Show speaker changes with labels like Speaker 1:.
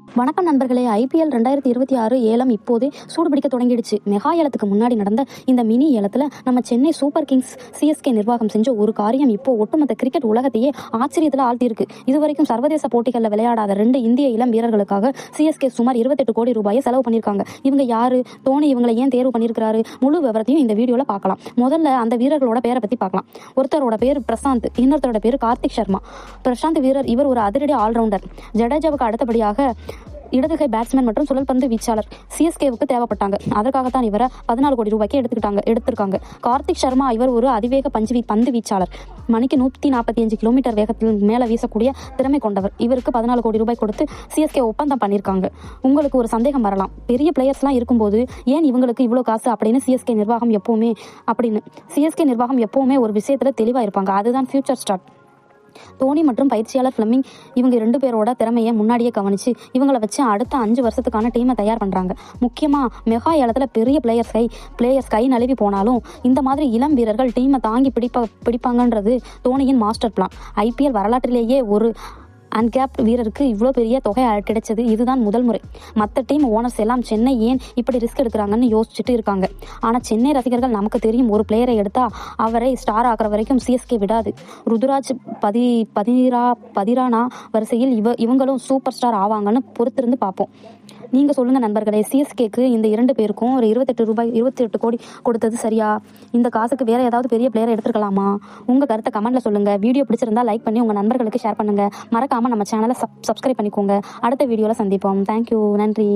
Speaker 1: வணக்கம் நண்பர்களே. ஐபிஎல் 2026 ஏலம் இப்போதே சூடுபிடிக்க தொடங்கிடுச்சு. மெகா ஏலத்துக்கு முன்னாடி நடந்த இந்த மினி ஏலத்தில் நம்ம சென்னை சூப்பர் கிங்ஸ் சிஎஸ்கே நிர்வாகம் செஞ்ச ஒரு காரியம் இப்போ ஒட்டுமொத்த கிரிக்கெட் உலகத்தையே ஆச்சரியத்தில் ஆழ்த்தியிருக்கு. இதுவரைக்கும் சர்வதேச போட்டிகளில் விளையாடாத 2 இந்திய இளம் வீரர்களுக்காக சிஎஸ்கே சுமார் 28 கோடி ரூபாயை செலவு பண்ணியிருக்காங்க. இவங்க யாரு, தோனி இவங்களை ஏன் தேர்வு பண்ணியிருக்கிறாரு, முழு விவரத்தையும் இந்த வீடியோவில் பார்க்கலாம். முதல்ல அந்த வீரர்களோட பேரை பற்றி பார்க்கலாம். ஒருத்தரோட பேர் பிரசாந்த், இன்னொருத்தரோட பேர் கார்த்திக் சர்மா. பிரசாந்த் வீரர் இவர் ஒரு அதிரடி ஆல்ரவுண்டர். ஜடேஜாவுக்கு அடுத்தபடியாக இடதுகை பேட்ஸ்மேன் மற்றும் சுழல் பந்து வீச்சாளர் சிஎஸ்கேவுக்கு தேவைப்பட்டாங்க. அதற்காகத்தான் இவரை 14 கோடி ரூபாய்க்கு எடுத்திருக்காங்க. கார்த்திக் சர்மா இவர் ஒரு அதிவேக பந்து வீச்சாளர். மணிக்கு 145 கிலோமீட்டர் வேகத்தில் மேலே வீசக்கூடிய திறமை கொண்டவர். இவருக்கு 14 கோடி ரூபாய் கொடுத்து சிஎஸ்கே ஒப்பந்தம் பண்ணியிருக்காங்க. உங்களுக்கு ஒரு சந்தேகம் வரலாம், பெரிய பிளேயர்ஸ்லாம் இருக்கும்போது ஏன் இவங்களுக்கு இவ்வளோ காசு அப்படின்னு. சிஎஸ்கே நிர்வாகம் எப்பவுமே ஒரு விஷயத்தில் தெளிவாக இருப்பாங்க. அதுதான் ஃபியூச்சர் ஸ்டார். தோனி மற்றும் பயிற்சியாளர் ஃபிளமிங் இவங்க 2 பேரோட திறமையை முன்னாடியே கவனிச்சு இவங்களை வச்சு அடுத்த 5 வருஷத்துக்கான டீமை தயார் பண்றாங்க. முக்கியமா மெகா ஏலத்துல பெரிய பிளேயர்ஸ் கை நழுவி போனாலும் இந்த மாதிரி இளம் வீரர்கள் டீமை தாங்கி பிடிப்பாங்கன்றது தோனியின் மாஸ்டர் பிளான். ஐபிஎல் வரலாற்றிலேயே ஒரு அன்கேப்ட் வீரருக்கு இவ்வளோ பெரிய தொகை கிடைச்சது இதுதான் முதல் முறை. மற்ற டீம் ஓனர்ஸ் எல்லாம் சென்னை ஏன் இப்படி ரிஸ்க் எடுக்கிறாங்கன்னு யோசிச்சுட்டு இருக்காங்க. ஆனால் சென்னை ரசிகர்கள் நமக்கு தெரியும், ஒரு பிளேயரை எடுத்தா அவரை ஸ்டார் ஆக்குற வரைக்கும் சிஎஸ்கே விடாது. ருதுராஜ் பதிரானா வரிசையில் இவங்களும் சூப்பர் ஸ்டார் ஆவாங்கன்னு பொறுத்திருந்து பார்ப்போம். நீங்கள் சொல்லுங்கள் நண்பர்களே, சிஎஸ்கேக்கு இந்த 2 பேருக்கும் ஒரு 28 கோடி கொடுத்தது சரியா? இந்த காசுக்கு வேற ஏதாவது பெரிய பிளேயரை எடுத்துருக்கலாமா? உங்கள் கருத்தை கமெண்ட்ல சொல்லுங்கள். வீடியோ பிடிச்சிருந்தா லைக் பண்ணி உங்கள் நண்பர்களுக்கு ஷேர் பண்ணுங்கள். மறக்காமல் நம்ம சேனலை சப்ஸ்கிரைப் பண்ணிக்கோங்க. அடுத்த வீடியோவில் சந்திப்போம். தேங்க்யூ, நன்றி.